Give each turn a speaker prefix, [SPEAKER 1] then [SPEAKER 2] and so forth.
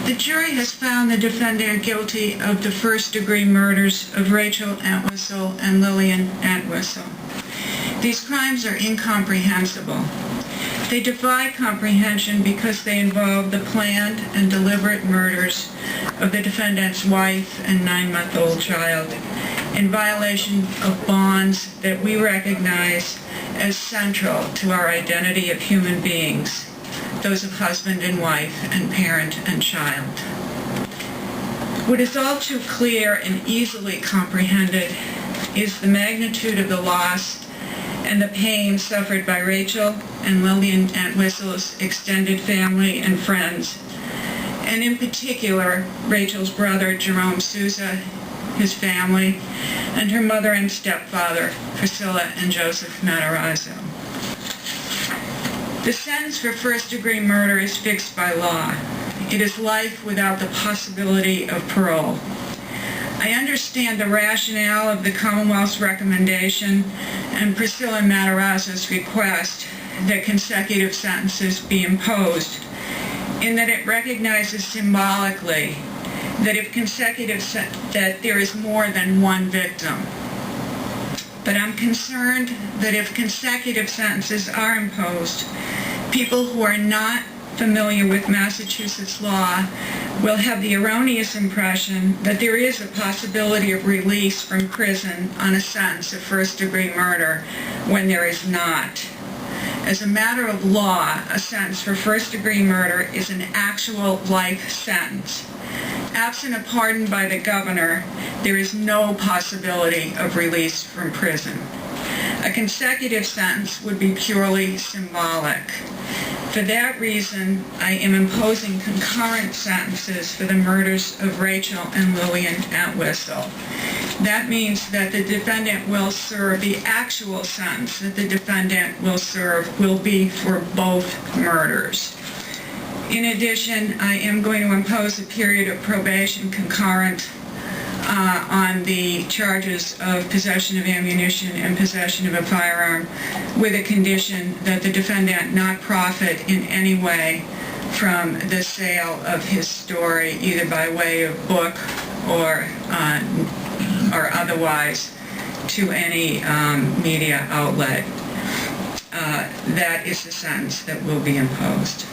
[SPEAKER 1] The jury has found the defendant guilty of the first-degree murders of Rachel Entwistle and Lillian Entwistle. These crimes are incomprehensible. They defy comprehension because they involve the planned and deliberate murders of the defendant's wife and 9-month-old child in violation of bonds that we recognize as central to our identity of human beings, those of husband and wife and parent and child. What is all too clear and easily comprehended is the magnitude of the loss and the pain suffered by Rachel and Lillian Entwistle's extended family and friends, and in particular, Rachel's brother, Jerome Souza, his family, and her mother and stepfather, Priscilla and Joseph Matarazzo. The sentence for first-degree murder is fixed by law. It is life without the possibility of parole. I understand the rationale of the Commonwealth's recommendation and Priscilla Matarazzo's request that consecutive sentences be imposed, in that it recognizes symbolically that that there is more than one victim. But I'm concerned that if consecutive sentences are imposed, people who are not familiar with Massachusetts law will have the erroneous impression that there is a possibility of release from prison on a sentence of first-degree murder when there is not. As a matter of law, a sentence for first-degree murder is an actual life sentence. Absent a pardon by the governor, there is no possibility of release from prison. A consecutive sentence would be purely symbolic. For that reason, I am imposing concurrent sentences for the murders of Rachel and Lillian Entwistle. That means that the defendant will serve, the actual sentence that the defendant will serve will be for both murders. In addition, I am going to impose a period of probation concurrent on the charges of possession of ammunition and possession of a firearm, with a condition that the defendant not profit in any way from the sale of his story, either by way of book or otherwise, to any media outlet. That is the sentence that will be imposed.